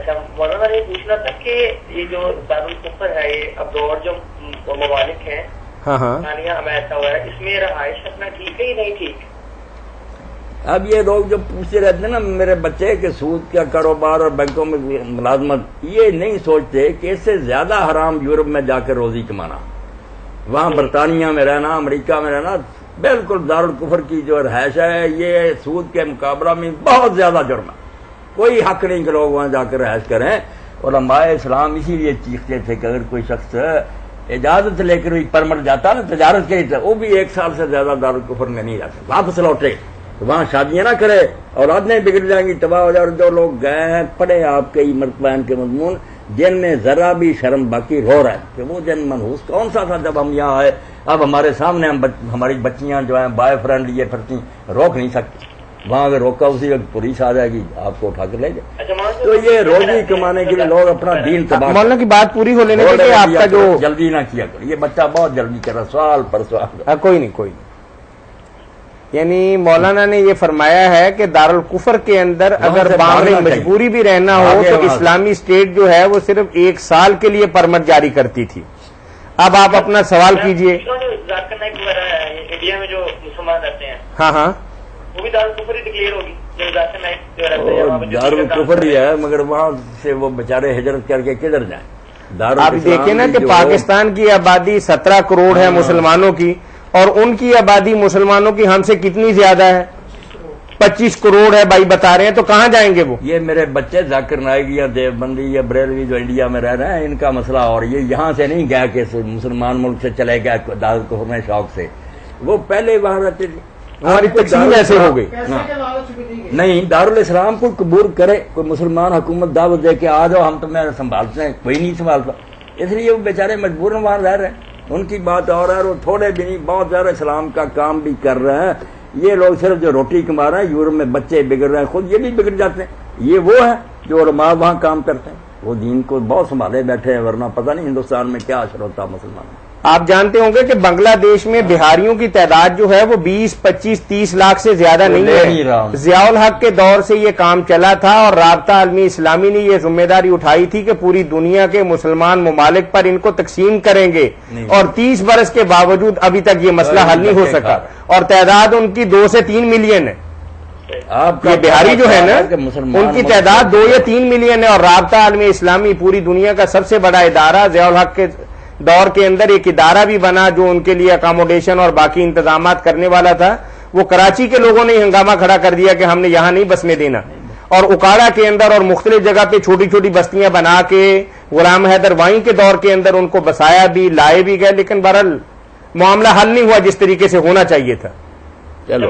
اچھا مولانا نے پوچھنا تھا کہ یہ جو دارالکفر ہے یہ اب اور جو ممالک ہیں برطانیہ امریکہ ہوا ہے اس میں رہائش اپنا ٹھیک ہے ہی نہیں ٹھیک؟ اب یہ لوگ جو پوچھتے رہتے ہیں نا میرے بچے کہ سود کا کاروبار اور بینکوں میں ملازمت، یہ نہیں سوچتے کہ اس سے زیادہ حرام یورپ میں جا کے روزی کمانا، وہاں برطانیہ میں رہنا، امریکہ میں رہنا، بالکل دارالکفر کی جو رہائش ہے یہ سود کے مقابلہ میں بہت زیادہ جرم ہے، کوئی حق نہیں کہ لوگ وہاں جا کر رہائش کریں۔ علماء اسلام اسی لیے چیختے تھے کہ اگر کوئی شخص اجازت لے کر پرمٹ جاتا نا تجارت کے لیے، وہ بھی 1 سال سے زیادہ دارالکفر میں نہیں رہتا، واپس لوٹے، وہاں شادیاں نہ کرے، اولادیں بگڑ جائیں گی، تباہ ہو جائے۔ اور جو لوگ گئے ہیں پڑھے آپ کے مرتبان کے مضمون، جن میں ذرا بھی شرم باقی رو رہا ہے کہ وہ دن منحوس کون سا تھا جب ہم یہاں آئے، اب ہمارے سامنے ہماری بچیاں جو ہیں بوائے فرینڈ لیے پھرتی، روک نہیں سکتی، وہاں اگر روکا اسی وقت پولیس آ جائے گی آپ کو اٹھا کر لے جائے۔ تو یہ روزی کمانے کے لیے لوگ اپنا دین تباہ، مولانا کی بات پوری ہو لینے کے آپ کا جو جلدی نہ کیا کرو، یہ بچہ بہت جلدی کر رہا، سوال پر سوال۔ کوئی نہیں، یعنی مولانا نے یہ فرمایا ہے کہ دارالکفر کے اندر اگر باہر مجبوری بھی رہنا ہو تو اسلامی اسٹیٹ جو ہے وہ صرف 1 سال کے لیے پرمٹ جاری کرتی تھی۔ اب آپ اپنا سوال کیجئے۔ انڈیا میں جو مسلمان رہتے ہیں ہاں وہ بھی دارالکفر ہی ڈکلیئر ہوگی، دارالکفر ہی ہے، مگر وہاں سے وہ بیچارے ہجرت کر کے کدھر جائیں؟ آپ دیکھیں نا کہ پاکستان کی آبادی 17 کروڑ ہے مسلمانوں کی، اور ان کی آبادی مسلمانوں کی ہم سے کتنی زیادہ ہے؟ 25 کروڑ ہے بھائی بتا رہے ہیں، تو کہاں جائیں گے وہ؟ یہ میرے بچے ذاکر نائک یا دیوبندی یا بریلوی جو انڈیا میں رہ رہے ہیں، ان کا مسئلہ، اور یہ یہاں سے نہیں گیا کہ مسلمان ملک سے چلے گیا دارالکفر میں شوق سے، وہ پہلے وہاں رہتے تھے۔ ہماری تقسیم ایسے ہو گئی نہیں، دارالاسلام کو قبول کرے، کوئی مسلمان حکومت دعوت دے کے آ جاؤ ہم تمہیں سنبھالتے ہیں، کوئی نہیں سنبھالتا، اس لیے وہ بیچارے مجبور وہاں رہ رہے ہیں۔ ان کی بات اور ہے، وہ تھوڑے بھی نہیں، بہت زیادہ اسلام کا کام بھی کر رہے ہیں۔ یہ لوگ صرف جو روٹی کما رہے ہیں، یورپ میں بچے بگڑ رہے ہیں، خود یہ بھی بگڑ جاتے ہیں۔ یہ وہ ہے جو علماء وہاں کام کرتے ہیں، وہ دین کو بہت سنبھالے بیٹھے ہیں، ورنہ پتہ نہیں ہندوستان میں کیا اثر ہوتا مسلمان۔ آپ جانتے ہوں گے کہ بنگلہ دیش میں بہاریوں کی تعداد جو ہے وہ 20، 25، 30 لاکھ سے زیادہ نہیں ہے۔ ضیاء الحق کے دور سے یہ کام چلا تھا، اور رابطہ عالمی اسلامی نے یہ ذمہ داری اٹھائی تھی کہ پوری دنیا کے مسلمان ممالک پر ان کو تقسیم کریں گے، اور 30 برس کے باوجود ابھی تک یہ مسئلہ حل نہیں ہو سکا، اور تعداد ان کی 2 سے 3 ملین ہے۔ یہ بہاری جو ہے نا ان کی تعداد 2 یا 3 ملین ہے، اور رابطہ عالمی اسلامی پوری دنیا کا سب سے بڑا ادارہ، ضیاء الحق کے دور کے اندر ایک ادارہ بھی بنا جو ان کے لیے اکاموڈیشن اور باقی انتظامات کرنے والا تھا، وہ کراچی کے لوگوں نے ہنگامہ کھڑا کر دیا کہ ہم نے یہاں نہیں بسنے دینا، اور اکاڑا کے اندر اور مختلف جگہ پہ چھوٹی چھوٹی بستیاں بنا کے غلام حیدر وائیں کے دور کے اندر ان کو بسایا بھی، لائے بھی گئے، لیکن بہرحال معاملہ حل نہیں ہوا جس طریقے سے ہونا چاہیے تھا۔ چلو